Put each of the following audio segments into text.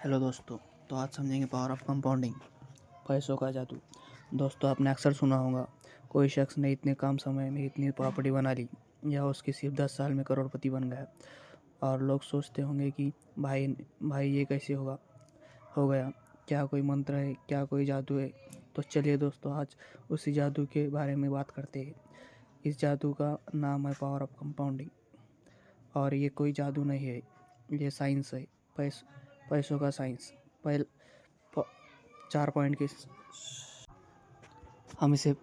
Hello दोस्तों। तो आज समझेंगे पावर ऑफ कंपाउंडिंग, पैसों का जादू। दोस्तों, आपने अक्सर सुना होगा कोई शख्स ने इतने कम समय में इतनी प्रॉपर्टी बना ली या उसकी सिर्फ 10 साल में करोड़पति बन गया। और लोग सोचते होंगे कि भाई भाई ये कैसे हो गया, क्या कोई मंत्र है, क्या कोई जादू है। तो चलिए दोस्तों, आज उसी जादू के बारे में बात करते हैं। इस जादू का नाम है पावर ऑफ कंपाउंडिंग। और ये कोई जादू नहीं है, ये साइंस है। पैसों का साइंस। पहल 4 पॉइंट के हम इसे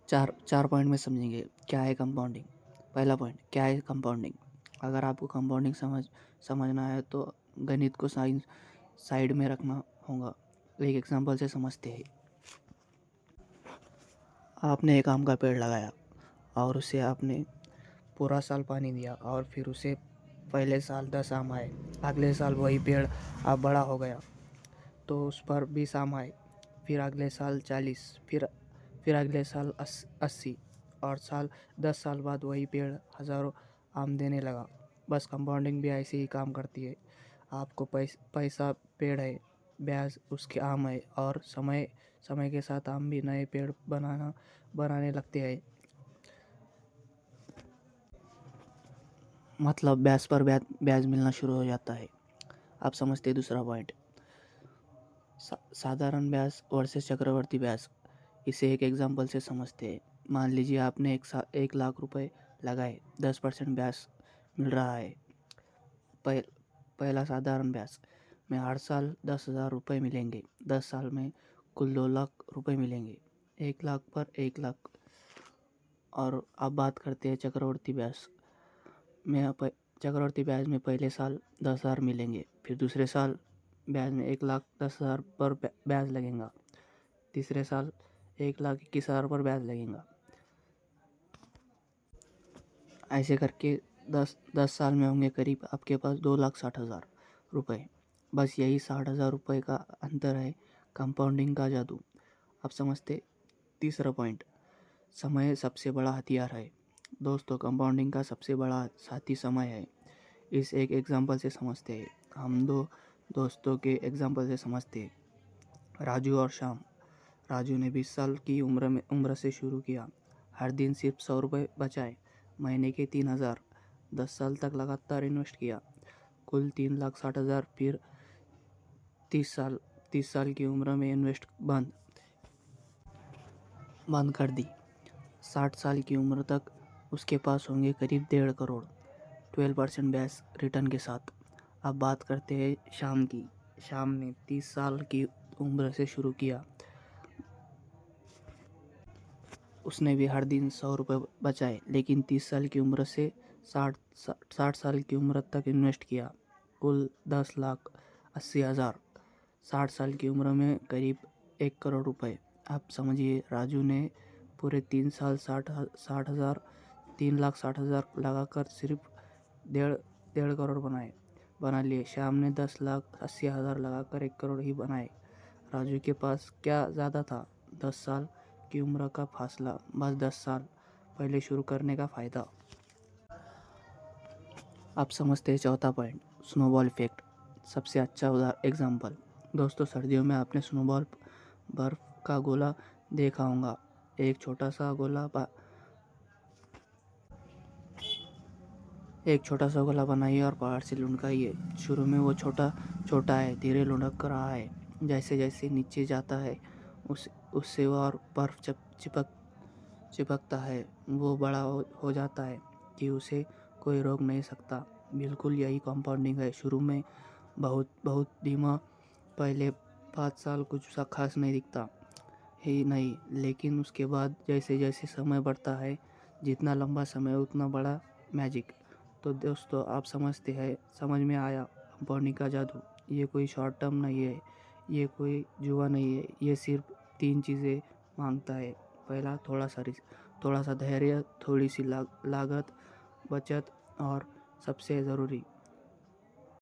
चार पॉइंट में समझेंगे। क्या है कंपाउंडिंग? पहला पॉइंट, क्या है कंपाउंडिंग? अगर आपको कंपाउंडिंग समझना है तो गणित को साइड में रखना होगा। एक एग्जांपल से समझते हैं। आपने एक आम का पेड़ लगाया और उसे आपने पूरा साल पानी दिया और फिर उसे पहले साल 10 आम आए। अगले साल वही पेड़ अब बड़ा हो गया तो उस पर 20 आम आए। फिर अगले साल 40, फिर अगले साल 80 और 10 साल बाद वही पेड़ हज़ारों आम देने लगा। बस कंपाउंडिंग भी ऐसे ही काम करती है। आपको पैसा पेड़ है, ब्याज उसके आम है और समय समय के साथ आम भी नए पेड़ बनाने लगते हैं। मतलब ब्याज पर ब्याज मिलना शुरू हो जाता है। आप समझते हैं। दूसरा पॉइंट, साधारण ब्याज वर्सेस चक्रवर्ती ब्याज। इसे एक एग्जांपल से समझते हैं। मान लीजिए आपने 1 लाख रुपए लगाए, 10% ब्याज मिल रहा है। पहला साधारण ब्याज में हर साल 10,000 रुपये मिलेंगे। 10 साल में कुल 2 लाख रुपए मिलेंगे। 1 लाख पर 1 लाख। और अब बात करते हैं चक्रवर्ती ब्याज में। चक्रवर्ती ब्याज में पहले साल 10,000 मिलेंगे, फिर दूसरे साल ब्याज में 1,10,000 पर ब्याज लगेगा। तीसरे साल 1,21,000 पर ब्याज लगेगा। ऐसे करके दस साल में होंगे करीब आपके पास 2,60,000 रुपये। बस यही 60,000 रुपये का अंतर है कंपाउंडिंग का जादू। आप समझते। तीसरा पॉइंट, समय सबसे बड़ा हथियार है। दोस्तों, कंपाउंडिंग का सबसे बड़ा साथी समय है। इस एक एग्जांपल से समझते हैं। हम दो दोस्तों के एग्जांपल से समझते हैं, राजू और श्याम। राजू ने 20 साल की उम्र से शुरू किया। हर दिन सिर्फ 100 रुपये बचाए, महीने के 3,000। 10 साल तक लगातार इन्वेस्ट किया, कुल 3,60,000। फिर 30 साल की उम्र में इन्वेस्ट बंद कर दी। 60 साल की उम्र तक उसके पास होंगे करीब 1.5 करोड़, 12% ब्याज रिटर्न के साथ। अब बात करते हैं श्याम की। श्याम ने 30 साल की उम्र से शुरू किया। उसने भी हर दिन 100 रुपये बचाए, लेकिन 30 साल की उम्र से 60 साल की उम्र तक इन्वेस्ट किया, कुल 10,80,000। 60 साल की उम्र में करीब 1 करोड़ रुपए। आप समझिए, राजू ने पूरे 3 साल 3,60,000 लगाकर सिर्फ 1.5 करोड़ बना लिए। श्याम ने 10,80,000 लगाकर 1 करोड़ ही बनाए। राजू के पास क्या ज़्यादा था? 10 साल की उम्र का फासला, बस 10 साल पहले शुरू करने का फ़ायदा। आप समझते हैं। चौथा पॉइंट, स्नोबॉल इफेक्ट। सबसे अच्छा एग्जाम्पल। दोस्तों, सर्दियों में आपने स्नोबॉल बर्फ़ का गोला देखा होगा। एक छोटा सा गोला बनाइए और पहाड़ से लुढ़काइए। शुरू में वो छोटा है, धीरे लुढ़क रहा है। जैसे जैसे नीचे जाता है उससे और बर्फ़ चिपकता है, वो बड़ा हो जाता है कि उसे कोई रोक नहीं सकता। बिल्कुल यही कंपाउंडिंग है। शुरू में बहुत धीमा, पहले 5 साल कुछ सा खास नहीं दिखता ही नहीं, लेकिन उसके बाद जैसे जैसे समय बढ़ता है, जितना लंबा समय उतना बड़ा मैजिक। तो दोस्तों, आप समझते हैं, समझ में आया कंपाउंडिंग का जादू। ये कोई शॉर्ट टर्म नहीं है, ये कोई जुआ नहीं है। ये सिर्फ 3 चीज़ें मांगता है। पहला, थोड़ा सा धैर्य, थोड़ी सी लागत, बचत और सबसे ज़रूरी